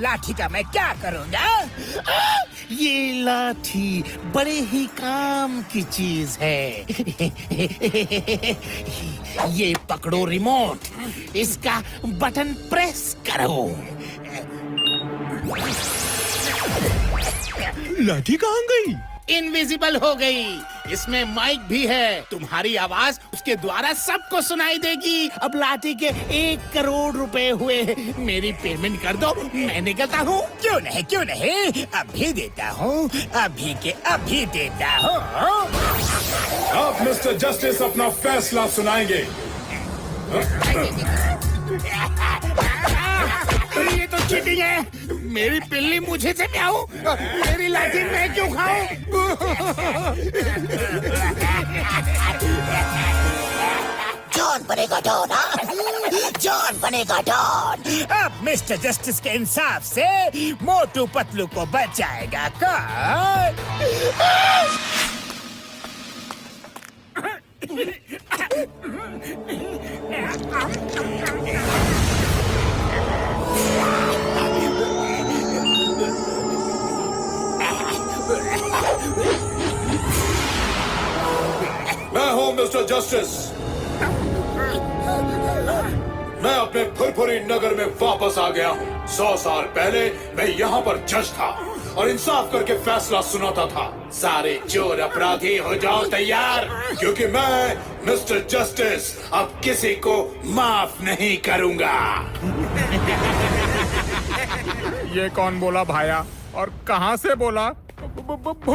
लाठी का मैं क्या करूँगा? ये लाठी बड़े ही काम की चीज है। ये पकड़ो रिमोट, इसका बटन प्रेस करो। लाठी कहाँ गई? इनविजिबल हो गई। इसमें माइक भी है, तुम्हारी आवाज उसके द्वारा सबको सुनाई देगी। अब लाठी के 1 करोड़ रुपए हुए। मेरी पेमेंट कर दो, मैं निकलता हूँ। क्यों नहीं, अभी देता हूँ, अभी के अभी देता हूँ। अब मिस्टर जस्टिस अपना फैसला सुनाएंगे। ये तो चीटिंग है। मेरी पिल्ली मुझे से क्या हो? मेरी लाठी मैं क्यों खाऊं? जॉन बनेगा डॉन, जॉन बनेगा डॉन। अब मिस्टर जस्टिस के इंसाफ से मोटू पतलू को बचाएगा कौन? मैं हूँ मिस्टर जस्टिस। मैं अपने फुरफुरी नगर में वापस आ गया हूँ। 100 साल पहले मैं यहाँ पर जज था और इंसाफ करके फैसला सुनाता था। सारे चोर अपराधी हो जाओ तैयार, क्योंकि मैं मिस्टर जस्टिस अब किसी को माफ नहीं करूँगा। ये कौन बोला भाया और कहाँ से बोला? भूत!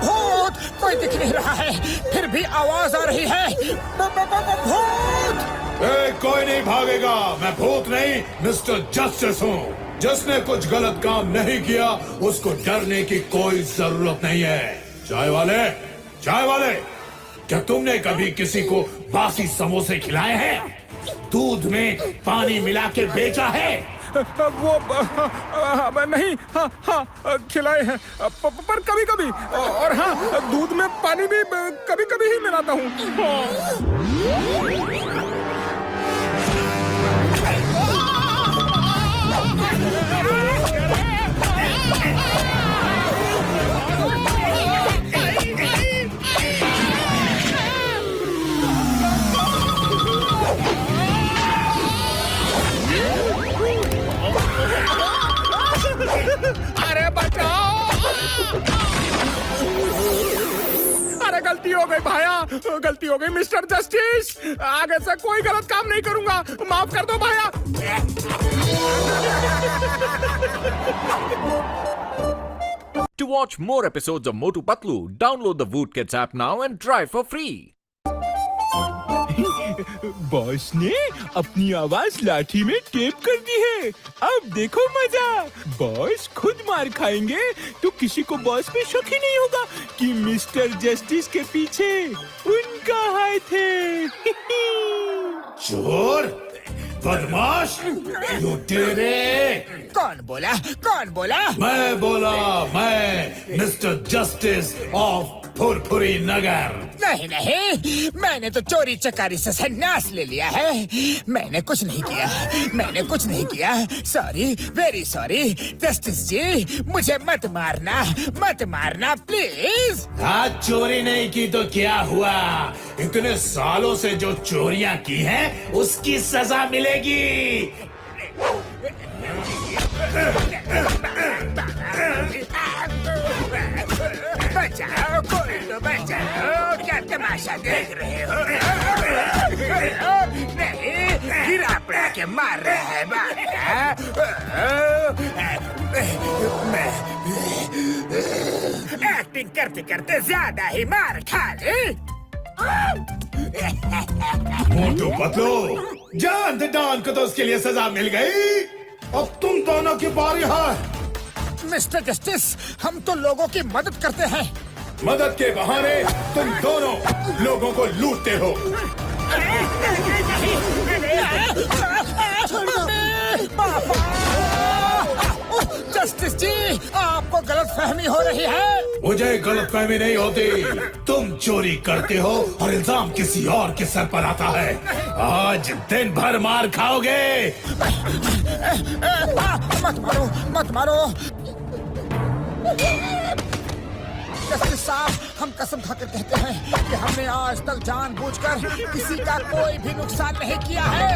भूत! कोई दिख नहीं रहा है, फिर भी आवाज आ रही है। भूत! कोई नहीं भागेगा। मैं भूत नहीं, मिस्टर जस्टिस हूँ। जिसने कुछ गलत काम नहीं किया उसको डरने की कोई जरूरत नहीं है। चाय वाले, क्या तुमने कभी किसी को बासी समोसे खिलाए हैं? दूध में पानी मिला के बेचा है? वो नहीं, हाँ खिलाए हैं, पर कभी कभी, और हाँ दूध में पानी भी कभी कभी ही मिलाता हूँ। अरे बचाओ! अरे गलती हो गई भाया, गलती हो गई मिस्टर जस्टिस। आगे से कोई गलत काम नहीं करूंगा, माफ कर दो भाया। To watch more episodes of Motu Patlu, download the Voot Kids app now and try for free. Boss ने अपनी आवाज लाठी में टेप कर दी है। अब देखो मजा। बॉस खुद मार खाएंगे तो किसी को बॉस पे शक ही नहीं होगा कि मिस्टर जस्टिस के पीछे उनका हाथ है। चोर, बदमाश, लुटेरे। कौन बोला? मैं बोला, मैं मिस्टर जस्टिस ऑफ फुरफुरी नगर। नहीं, मैंने तो चोरी चकारी से संन्यास ले लिया है। मैंने कुछ नहीं किया। Sorry, very sorry. Justice G, मुझे मत मारना प्लीज। आज चोरी नहीं की तो क्या हुआ? इतने सालों से जो चोरियां की हैं, उसकी सजा मिलेगी। बचाओ, कोई तो बचाओ। क्या तमाशा देख रहे हो? नहीं, गिरा पड़ा के मार रहे हैं। एक्टिंग करते करते ज्यादा ही मार खा ले। मोटू पतलू, जान दे डॉन को तो उसके लिए सजा मिल गई। अब तुम दोनों की बारी है। मिस्टर जस्टिस, हम तो लोगों की मदद करते हैं। मदद के बहाने तुम दोनों लोगों को लूटते हो। जस्टिस जी, आपको गलत गलतफहमी हो रही है। मुझे गलतफहमी नहीं होती। तुम चोरी करते हो और इल्जाम किसी और के सर पर आता है। आज दिन भर मार खाओगे। मत मारो, मत मारो। जस्टिस साहब, हम कसम खाकर कहते हैं कि हमने आज तक जानबूझकर किसी का कोई भी नुकसान नहीं किया है।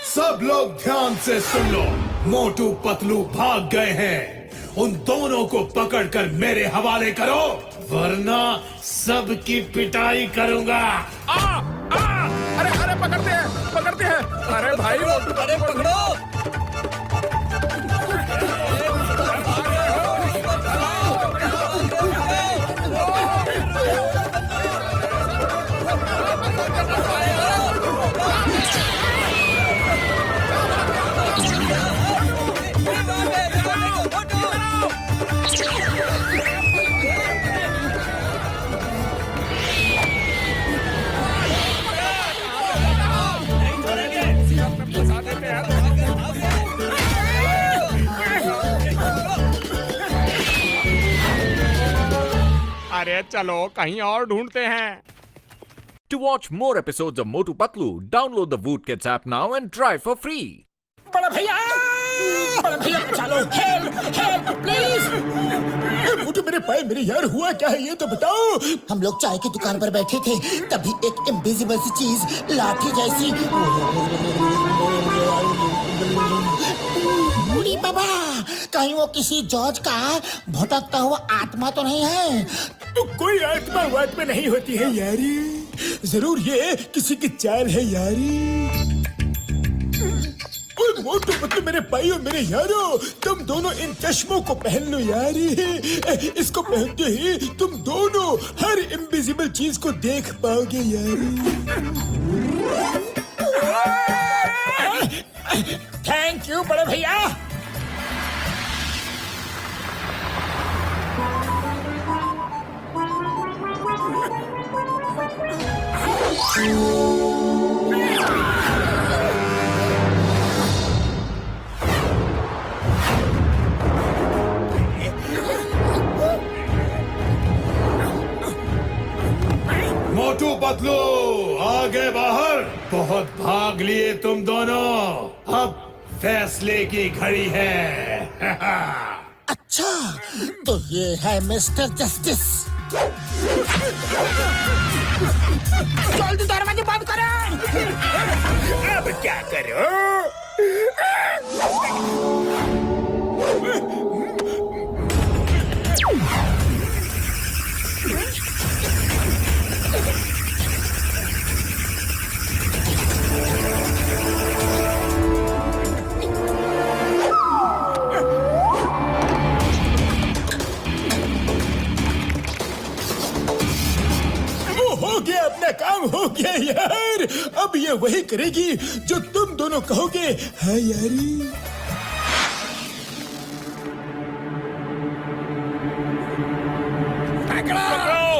सब लोग ध्यान से सुन लो। मोटू पतलू भाग गए हैं। उन दोनों को पकड़कर मेरे हवाले करो, वरना सबकी पिटाई करूंगा। अरे अरे पकड़ते हैं। अरे भाई मोटू, अरे पकड़ो। अरे चलो कहीं और ढूंढते हैं। To watch more episodes of Motu Patlu, download the Voot Kids app now and try for free. बड़ा भैया, चलो, हेल्प प्लीज। मोटू मेरे पाए मेरे यार, हुआ क्या है ये तो बताओ। हम लोग चाय की दुकान पर बैठे थे, तभी एक इनविजिबल सी चीज लाठी जैसी। बूढ़ी बाबा, कहीं वो किसी जॉर्ज का भटकता हुआ आत्मा तो नहीं है? तो कोई आत्मा वात्मा नहीं होती है यारी, जरूर ये किसी की चाल है यारी। मोटू पतलू मेरे भाई और मेरे यारो, तुम दोनों इन चश्मों को पहन लो यारी। इसको पहनते ही तुम दोनों हर इनविजिबल चीज को देख पाओगे यारी। थैंक यू बड़े भैया। मोटू पतलू आगे बाहर। बहुत भाग लिए तुम दोनों, अब फैसले की घड़ी है। अच्छा, तो ये है मिस्टर जस्टिस। जल्दी दरवाजे बंद करो। अब क्या करो? हो गया, अपना काम हो गया यार। अब ये वही करेगी जो तुम दोनों कहोगे। हाँ यारी।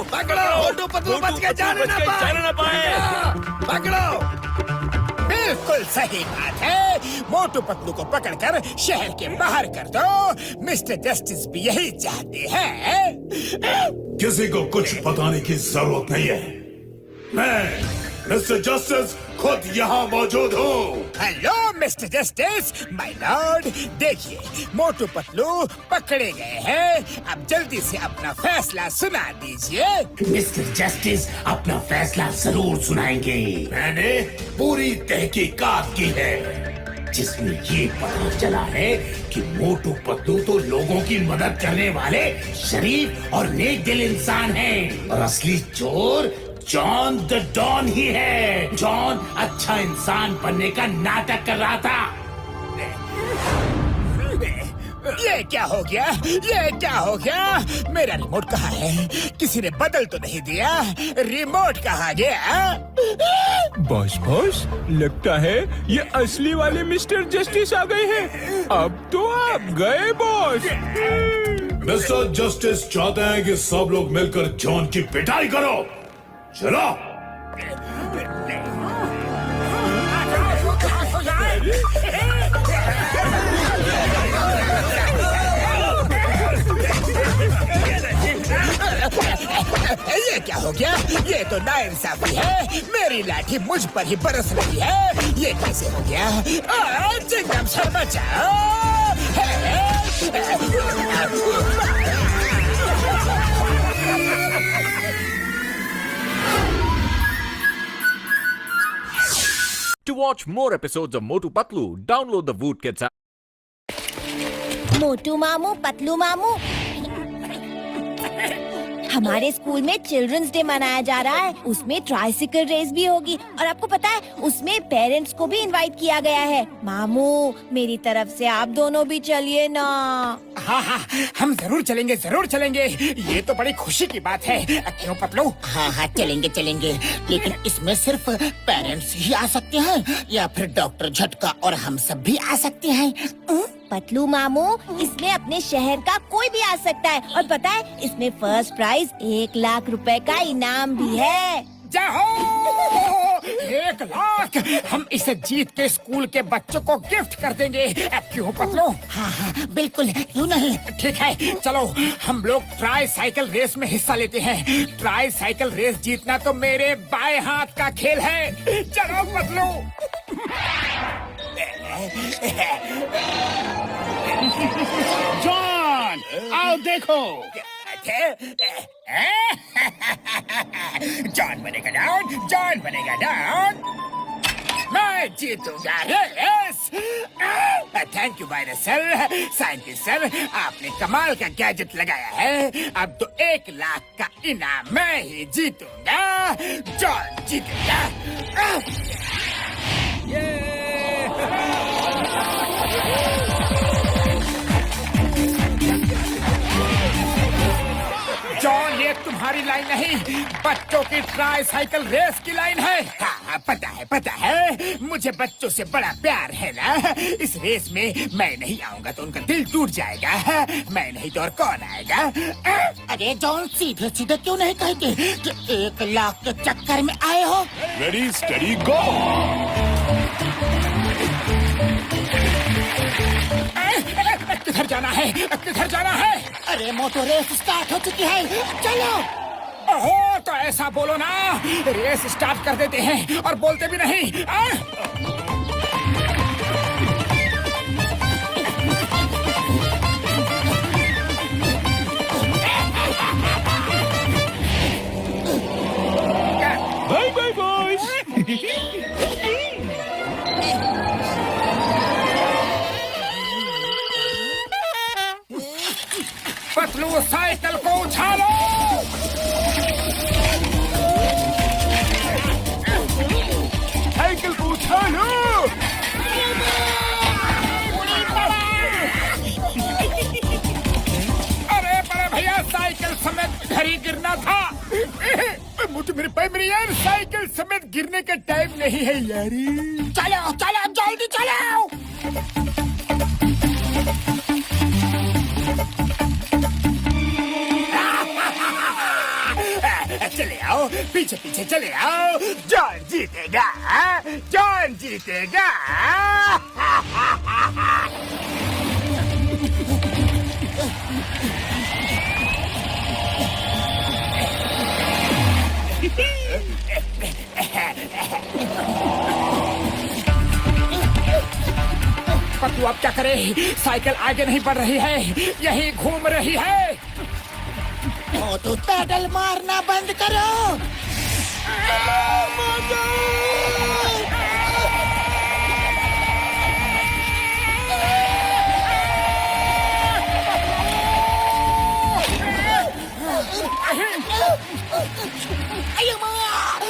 पकड़ो, मोटू पतलू बच के जाने ना पाए। पकड़ो। बिल्कुल सही बात है। मोटू पतलू को पकड़कर शहर के बाहर कर दो। मिस्टर जस्टिस भी यही चाहते हैं। किसी को कुछ बताने की जरूरत नहीं है। मैं मिस्टर जस्टिस खुद यहाँ मौजूद हूँ। Hello mister justice, my Lord. देखिए, मोटू पतलू पकड़े गए हैं। अब जल्दी से अपना फैसला सुना दीजिए। मिस्टर जस्टिस अपना फैसला जरूर सुनाएंगे। मैंने पूरी तहकीकात की है, जिसमें ये पता चला है कि मोटू पतलू तो लोगों की मदद करने वाले शरीफ और नेक दिल इंसान हैं, और असली चोर जॉन द डॉन ही है। जॉन अच्छा इंसान बनने का नाटक कर रहा था। ये क्या हो गया? ये क्या हो गया? मेरा रिमोट कहाँ है? किसी ने बदल तो नहीं दिया? रिमोट कहाँ गया? बॉस बॉस, लगता है ये असली वाले मिस्टर जस्टिस आ गए हैं। अब तो आप गए बॉस। मिस्टर जस्टिस चाहते हैं कि सब लोग मिलकर जॉन की पिटाई करो। चलो। ये क्या हो गया? ये तो नाइंसाफी है। मेरी लाठी मुझ पर ही बरस रही है। ये कैसे हो गया? चिंगम सर बचाओ। To watch more episodes of Motu Patlu, download the Voot Kids app. मोटू मामू पतलू मामू, हमारे स्कूल में चिल्ड्रंस डे मनाया जा रहा है। उसमें ट्राइसिकल रेस भी होगी और आपको पता है उसमें पेरेंट्स को भी इनवाइट किया गया है। मामू, मेरी तरफ से आप दोनों भी चलिए ना। हाँ हाँ, हम जरूर चलेंगे, जरूर चलेंगे। ये तो बड़ी खुशी की बात है। क्यों पतलू? हाँ हाँ, चलेंगे चलेंगे, लेकिन इसमें सिर्फ पेरेंट्स ही आ सकते हैं या फिर डॉक्टर झटका और हम सब भी आ सकते हैं? पतलू मामू, इसमें अपने शहर का कोई भी आ सकता है और पता है इसमें फर्स्ट प्राइज 1 लाख रुपए का इनाम भी है। जाओ! 1 लाख! हम इसे जीत के स्कूल के बच्चों को गिफ्ट कर देंगे। क्यों पतलू? हाँ हाँ, बिल्कुल, क्यों नहीं। ठीक है, चलो हम लोग ट्राई साइकिल रेस में हिस्सा लेते हैं। ट्राई साइकिल रेस जीतना तो मेरे बाएं हाथ का खेल है। चलो पतलू। जॉन, आओ देखो। जॉन बनेगा डाउन, जॉन बनेगा डाउन। मैं जीतूंगा race. Thank you virus sir, scientist sir, आपने कमाल का गैजेट लगाया है। अब तो 1 लाख का इनाम मैं ही जीतूंगा। जॉन जीतेगा। जॉन, ये तुम्हारी लाइन नहीं, बच्चों की ट्राई साइकिल रेस की लाइन है। हाँ, पता है, मुझे बच्चों से बड़ा प्यार है ना। इस रेस में मैं नहीं आऊंगा तो उनका दिल टूट जाएगा। मैं नहीं तो और कौन आएगा? अरे जॉन, सीधे सीधे क्यों नहीं कहते कि 1 लाख के चक्कर में आए हो? रेडी स्टडी गो। किधर जाना है? किधर जाना है? अरे मोटो रेस स्टार्ट हो चुकी है, चलो। ओहो, तो ऐसा बोलो ना। रेस स्टार्ट कर देते हैं और बोलते भी नहीं। Bye bye boss. Patlu, cycle को उछालो। साइकिल को उछालो। अरे बड़े भैया, साइकिल समेत घर ही गिरना था। मुझे मेरे पैर, मेरी यार, साइकिल समेत गिरने का टाइम नहीं है यारी। चलो चलो, जल्दी चलो। चले आओ, पीछे पीछे चले आओ। जॉन जीतेगा, जॉन जीतेगा। पतलू अब क्या करे? साइकिल आगे नहीं बढ़ रही है, यही घूम रही है। मोटू, पैडल मारना बंद करो।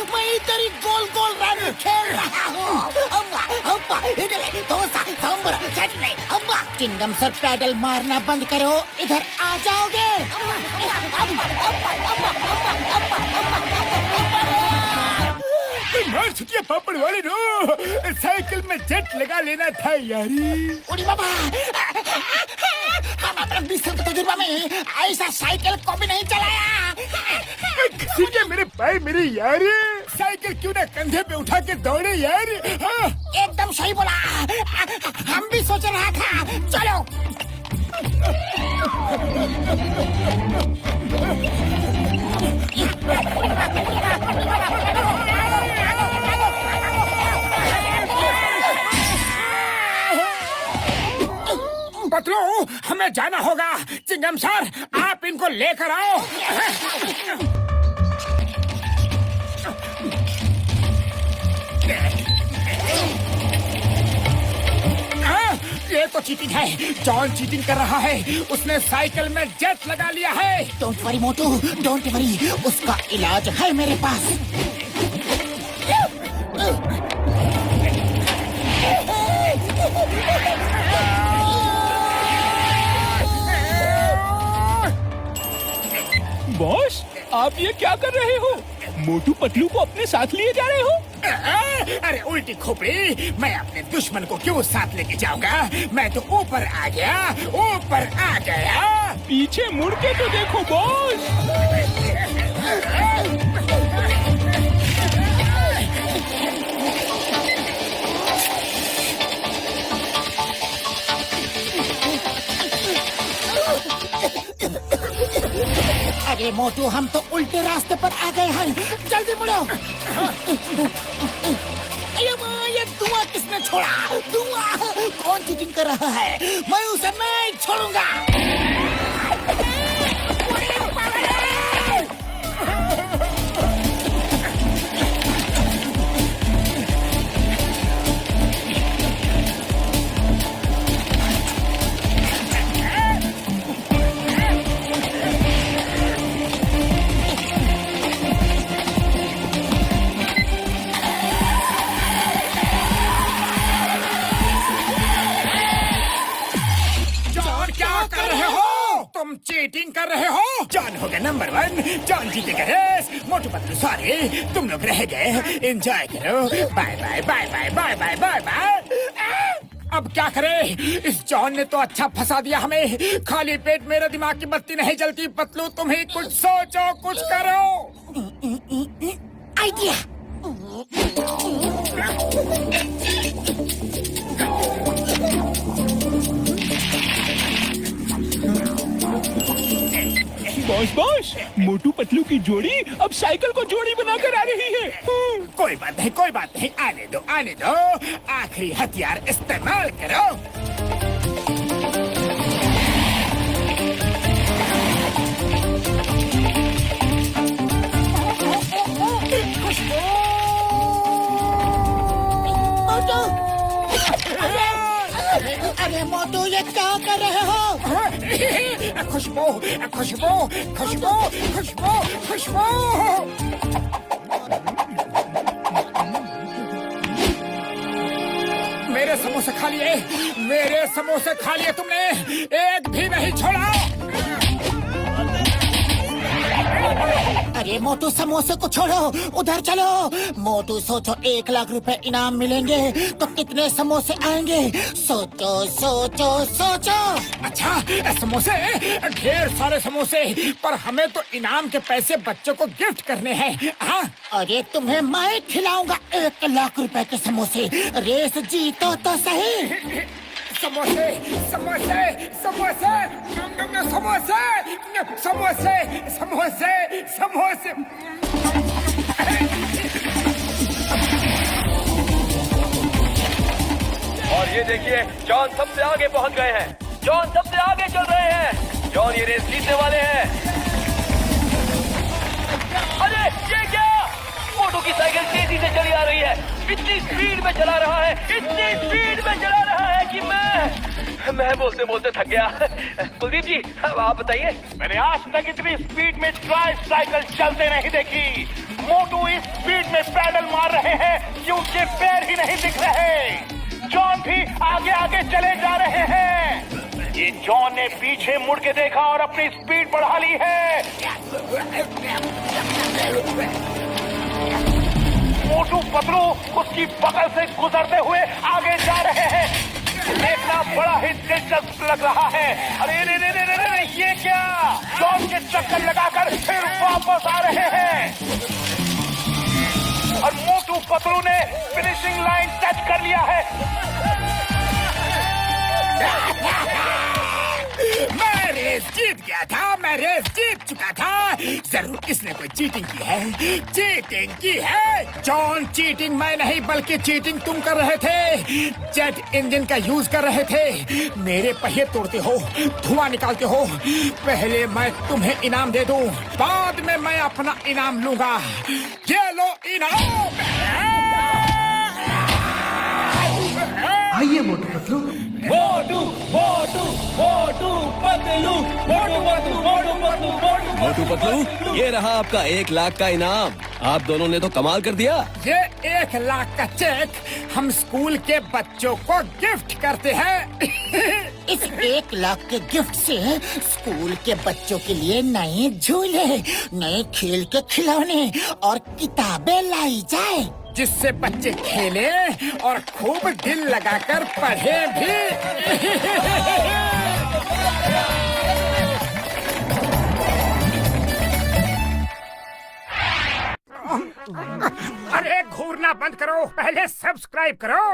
मैं इधर ही गोल गोल रन खेल रहा हूँ। अम्मा अम्मा, इधर दोसा सांबर चटनी, अम्मा चिंगम सर पैडल मारना बंद करो, इधर आ जाओगे। मार छुटिया पापड़ वाले नो, साइकिल में जेट लगा लेना था यारी। उड़ी बाबा, हम अपने 20 साल के तजुर्बा में ऐसा साइकिल को भी नहीं चलाया। किसी के मेरे पाए मेरी यारी, साइकिल क्यों ना कंधे पे उठा के दौड़े यार। हाँ? एकदम सही बोला, हम भी सोच रहा था। चलो पतलू, हमें जाना होगा। चिंगम सर, आप इनको लेकर आओ। ये तो चीटिंग है। जॉन चीटिंग कर रहा है, उसने साइकिल में जेट लगा लिया है। Don't worry Motu, don't worry, उसका इलाज है मेरे पास। बॉस, आप ये क्या कर रहे हो? मोटू पतलू को अपने साथ लिए जा रहे हो? अरे उल्टी खोपड़ी, मैं अपने दुश्मन को क्यों साथ लेके जाऊंगा? मैं तो ऊपर आ गया, ऊपर आ गया। पीछे मुड़ के तो देखो बॉस। अरे मोटू, हम तो उल्टे रास्ते पर आ गए हैं, जल्दी मुड़ो। ये धुआं किसने छोड़ा? धुआं कौन चीटिंग कर रहा है? मैं उसे नहीं छोड़ूंगा। तुम चीटिंग कर रहे हो। जॉन हो गया नंबर 1, जॉन जीतेगा रेस। मोटू पतलू सॉरी, तुम लोग रह गए। एंजॉय करो। Bye bye bye bye bye bye bye bye. अब क्या करें? इस जॉन ने तो अच्छा फंसा दिया हमें। खाली पेट मेरा दिमाग की बत्ती नहीं जलती। पतलू, तुम ही कुछ सोचो, कुछ करो। आइडिया। बॉस, मोटू पतलू की जोड़ी अब साइकिल को जोड़ी बनाकर आ रही है। कोई बात नहीं, कोई बात नहीं, आने दो, आने दो। आखिरी हथियार इस्तेमाल करो। अरे मोटू, ये क्या कर रहे हो? खुशबू, खुशबू, खुशबू, खुशबू, खुशबू। मेरे समोसे खा लिए, मेरे समोसे खा लिए तुमने, एक भी नहीं छोड़ा। अरे मोटू, समोसे को छोड़ो, उधर चलो। मोटू, सोचो 1 लाख रुपए इनाम मिलेंगे तो कितने समोसे आएंगे? सोचो सोचो सोचो। अच्छा, समोसे, ढेर सारे समोसे, पर हमें तो इनाम के पैसे बच्चों को गिफ्ट करने हैं। हाँ? अरे तुम्हें मैं खिलाऊंगा 1 लाख रुपए के समोसे। रेस जीतो तो सही। समोसे, समोसे, समोसे, समोसे, समोसे, समोसे, समोसे। और ये देखिए, जॉन सबसे आगे पहुंच गए हैं। जॉन सबसे आगे चल रहे हैं। जॉन ये रेस जीतने वाले हैं। अरे ये क्या? मोटू की साइकिल तेजी से चली आ रही है। इतनी स्पीड में चला रहा है, इतनी स्पीड में चला रहा है कि मैं बोलते बोलते थक गया। कुलदीप जी, अब आप बताइए। मैंने आज तक इतनी स्पीड में ट्राई साइकिल चलते नहीं देखी। मोटू इस स्पीड में पैडल मार रहे हैं कि उनके पैर ही नहीं दिख रहे। जॉन भी आगे आगे चले जा रहे हैं। जॉन ने पीछे मुड़ के देखा और अपनी स्पीड बढ़ा ली है। मोटू पतलू उसकी बगल से गुजरते हुए आगे जा रहे हैं। देखना बड़ा ही दिलचस्प लग रहा है। अरे रे रे रे रे रे, ये क्या? जॉन के चक्कर लगाकर फिर वापस आ रहे हैं और मोटू पतलू ने फिनिशिंग लाइन टच कर लिया है। मैं रेस जीत गया था, मैं रेस जीत चुका था। जरूर इसने कोई चीटिंग की है, चीटिंग की है। जॉन, चीटिंग मैं नहीं बल्कि चीटिंग तुम कर रहे थे। जेट इंजन का यूज कर रहे थे, मेरे पहिए तोड़ते हो, धुआं निकालते हो। पहले मैं तुम्हें इनाम दे दूं, बाद में मैं अपना इनाम लूंगा। ये लो इनाम। आइए मोटू पतलू। मोटू मोटू मोटू पतलू, मोटू पतलू, मोटू पतलू, मोटू पतलू, ये रहा आपका 1 लाख का इनाम। आप दोनों ने तो कमाल कर दिया। ये 1 लाख का चेक हम स्कूल के बच्चों को गिफ्ट करते हैं। इस 1 लाख के गिफ्ट से स्कूल के बच्चों के लिए नए झूले, नए खेल के खिलौने और किताबें लाई जाए, जिससे बच्चे खेले और खूब दिल लगाकर पढ़े भी। अरे घूरना बंद करो, पहले सब्सक्राइब करो।